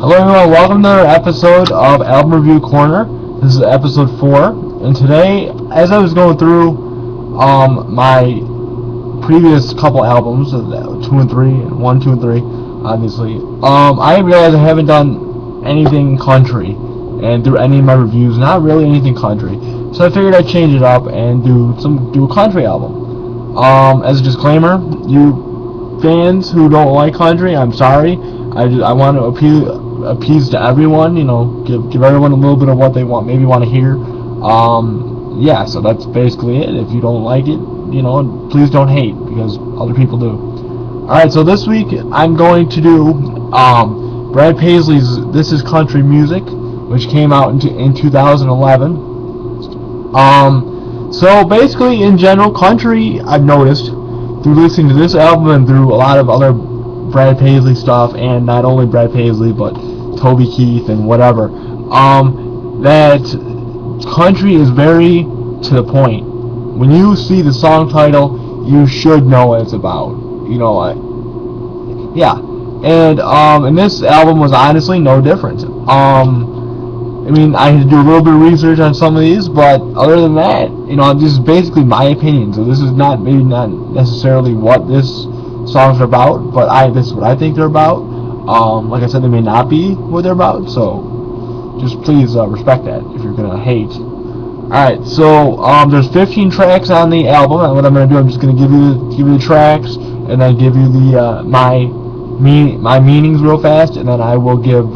Hello everyone, welcome to another episode of Album Review Corner. This is episode 4, and today, as I was going through my previous couple albums, 2 and 3, 1, 2, and 3, obviously, I realized I haven't done anything country, and through any of my reviews, not really anything country. So I figured I'd change it up and do a country album. As a disclaimer, you fans who don't like country, I'm sorry. I want to appease to everyone, give everyone a little bit of what they maybe want to hear. Yeah, so that's basically it. If you don't like it, please don't hate, because other people do. Alright, so this week I'm going to do Brad Paisley's This Is Country Music, which came out in 2011. So basically, in general, country, I've noticed through listening to this album and through a lot of other Brad Paisley stuff, and not only Brad Paisley, but Toby Keith and whatever, that country is very to the point. When you see the song title, you should know what it's about. Yeah. And this album was honestly no different. I had to do a little bit of research on some of these, but other than that, this is basically my opinion. So this is maybe not necessarily what this songs are about, but this is what I think they're about. Like I said, they may not be what they're about, so just please respect that if you're gonna hate. Alright, so there's 15 tracks on the album, and what I'm gonna do, I'm just gonna give you the tracks, and then give you the my meanings real fast, and then I will give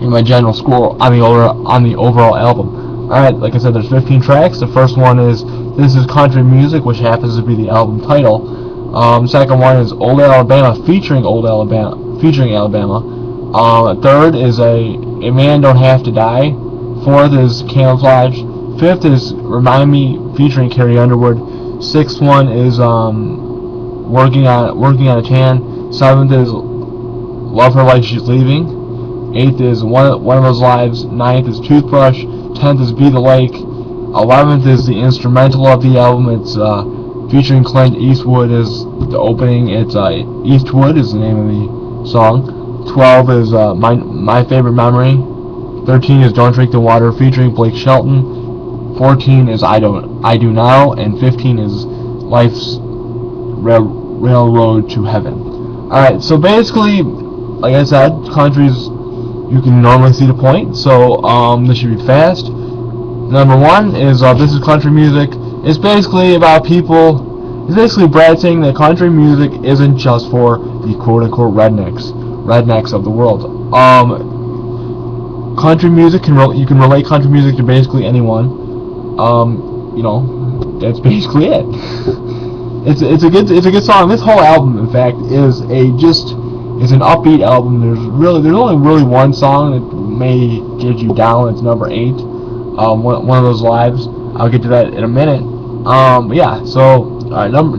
my general score on the overall album. Alright, like I said, there's 15 tracks. The first one is This Is Country Music, which happens to be the album title. Second one is Old Alabama featuring Alabama. Third is a Man Don't Have to Die. Fourth is Camouflage. Fifth is Remind Me featuring Carrie Underwood. Sixth one is Working on a Tan. Seventh is Love Her Like She's Leaving. Eighth is One of Those Lives. Ninth is Toothbrush. 10th is Be the Lake. 11th is the instrumental of the album. It's featuring Clint Eastwood is the opening. It's Eastwood is the name of the song. 12 is My Favorite Memory. 13 is Don't Drink the Water featuring Blake Shelton. 14 is I Do Now, and 15 is Life's Railroad to Heaven. Alright, so basically, like I said, countries, you can normally see the point, so this should be fast. Number one is This Is Country Music. It's basically about people. It's basically Brad saying that country music isn't just for the quote-unquote rednecks of the world. Country music you can relate country music to basically anyone. That's basically it. It's a good song. This whole album, in fact, is an upbeat album. There's only really one song that may get you down. It's number 8. One of Those Lives. I'll get to that in a minute. Yeah, so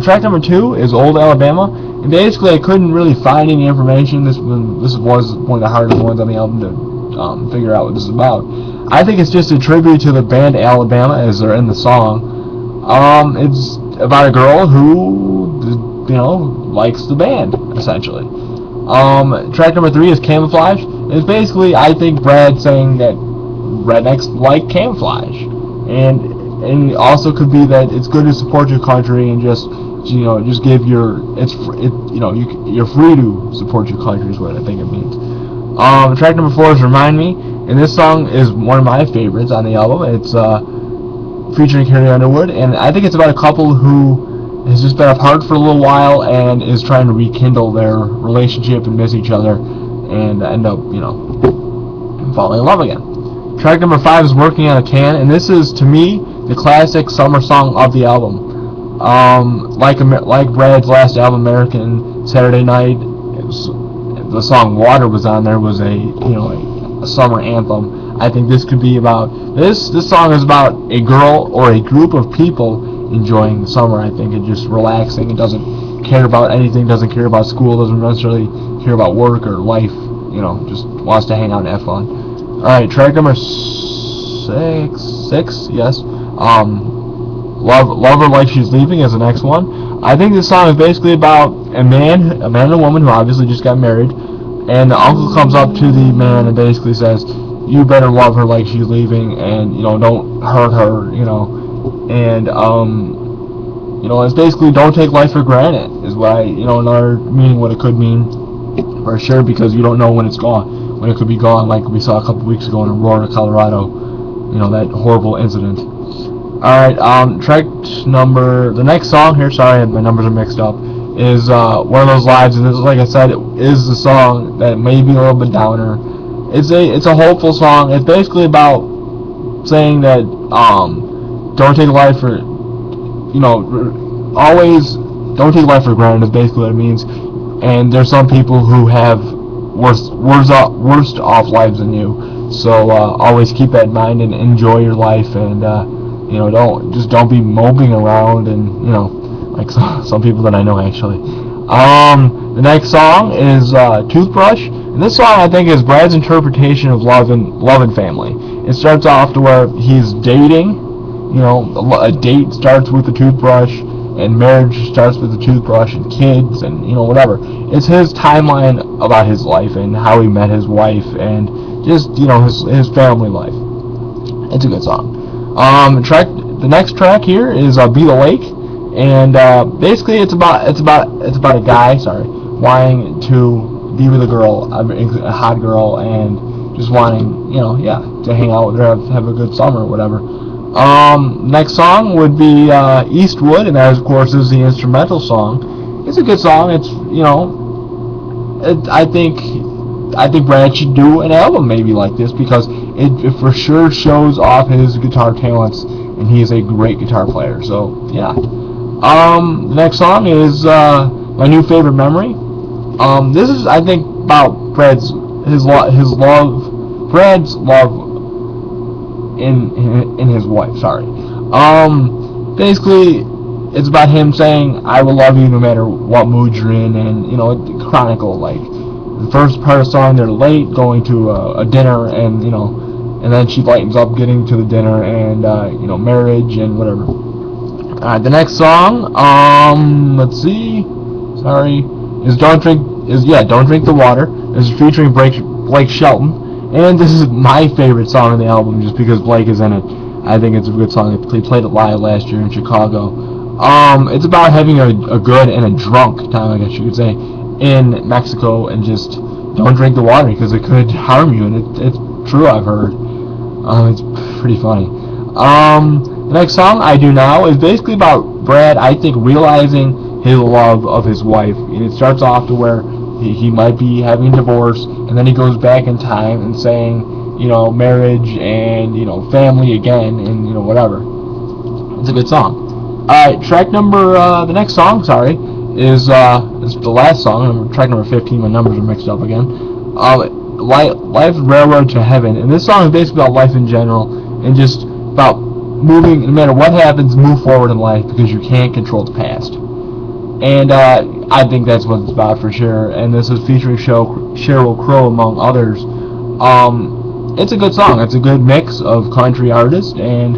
track number 2 is Old Alabama, and basically I couldn't really find any information. This was one of the hardest ones on the album to figure out what this is about. I think it's just a tribute to the band Alabama, as they're in the song. It's about a girl who likes the band, essentially. Track number 3 is Camouflage. It's basically, I think, Brad saying that rednecks like camouflage, and it also could be that it's good to support your country and just give you're free to support your country is what I think it means. Track number 4 is Remind Me, and this song is one of my favorites on the album. It's featuring Carrie Underwood, and I think it's about a couple who has just been apart for a little while and is trying to rekindle their relationship and miss each other and end up falling in love again. Track number 5 is Working on a Tan, and this is, to me, the classic summer song of the album. Like Brad's last album, American Saturday Night, the song Water was on there, was a summer anthem. I think this could be about this song is about a girl or a group of people enjoying the summer. I think, and just relaxing. It doesn't care about anything, doesn't care about school, doesn't necessarily care about work or life, just wants to hang out and have fun. Alright, track number 6, yes. Love Her Like She's Leaving is the next one. I think this song is basically about a man and a woman who obviously just got married, And the uncle comes up to the man and basically says, "You better love her like she's leaving, and don't hurt her, And it's basically don't take life for granted. Is what another meaning what it could mean for sure, because you don't know when it's gone, when it could be gone, like we saw a couple weeks ago in Aurora, Colorado. That horrible incident. Alright, the next song here, sorry, my numbers are mixed up, is One of Those Lives, and this, like I said, it is the song that may be a little bit downer. It's a hopeful song. It's basically about saying that, don't take life for, always don't take life for granted is basically what it means. And there's some people who have worse off lives than you. So always keep that in mind and enjoy your life, and don't be moping around, and like some people that I know actually. The next song is Toothbrush, and this song I think is Brad's interpretation of love and family. It starts off to where he's dating. A date starts with a toothbrush, and marriage starts with a toothbrush, and kids, and whatever. It's his timeline about his life and how he met his wife, and just his family life. It's a good song. The next track here is Be the Lake, and basically it's about a guy wanting to be with a girl, a hot girl, and just wanting to hang out with her, have a good summer or whatever. Next song would be Eastwood, and that of course is the instrumental song. It's a good song. It's I think Brad should do an album maybe like this, because it for sure shows off his guitar talents, and he is a great guitar player. So yeah. The next song is My New Favorite Memory. This is, I think, about Brad's love in his wife. Basically, it's about him saying, "I will love you no matter what mood you're in," and chronicle, like the first part of the song, they're late going to a dinner, and and then she lightens up getting to the dinner, and marriage and whatever. The next song, let's see, is Don't Drink the Water. This is featuring Blake Shelton, and this is my favorite song on the album just because Blake is in it. I think it's a good song. They played it live last year in Chicago. It's about having a good and a drunk time, I guess you could say, in Mexico, and just don't drink the water because it could harm you, and it's true, I've heard. It's pretty funny. The next song, I Do Now, is basically about Brad, I think, realizing his love of his wife. And it starts off to where he might be having a divorce, and then he goes back in time and saying, marriage and, family again, and, whatever. It's a good song. Alright, the next song, is the last song, track number 15, my numbers are mixed up again. Life Railroad to Heaven, and this song is basically about life in general, and just about moving, no matter what happens, move forward in life, because you can't control the past. And I think that's what it's about for sure, and this is featuring Sheryl Crow, among others. It's a good song. It's a good mix of country artists, and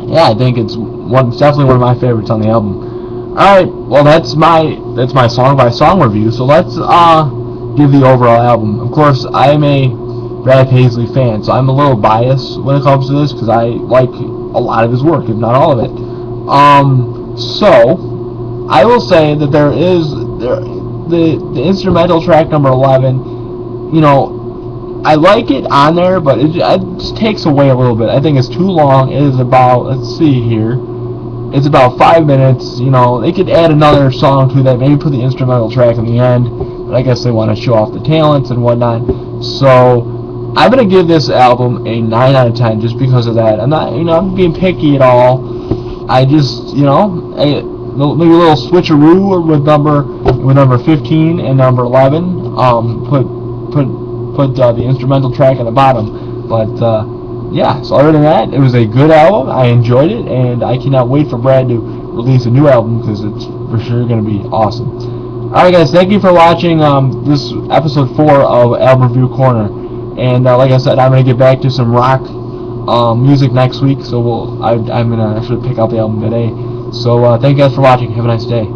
yeah, I think it's definitely one of my favorites on the album. Alright, well that's my song by song review, so let's give the overall album. Of course, I am a Brad Paisley fan, so I'm a little biased when it comes to this, because I like a lot of his work, if not all of it. So I will say that there is the instrumental track number 11, I like it on there, but it just takes away a little bit. I think it's too long. It is about, let's see here, it's about 5 minutes. They could add another song to that, maybe put the instrumental track in the end, but I guess they want to show off the talents and whatnot. So I'm going to give this album a 9 out of 10 just because of that. I'm not, I'm being picky at all. I just, maybe a little switcheroo with number 15 and number 11. Put the instrumental track at the bottom. But yeah, so other than that, it was a good album. I enjoyed it, and I cannot wait for Brad to release a new album, because it's for sure going to be awesome. Alright guys, thank you for watching this episode 4 of Album Review Corner. And like I said, I'm going to get back to some rock music next week, so I'm going to actually pick out the album today. So thank you guys for watching. Have a nice day.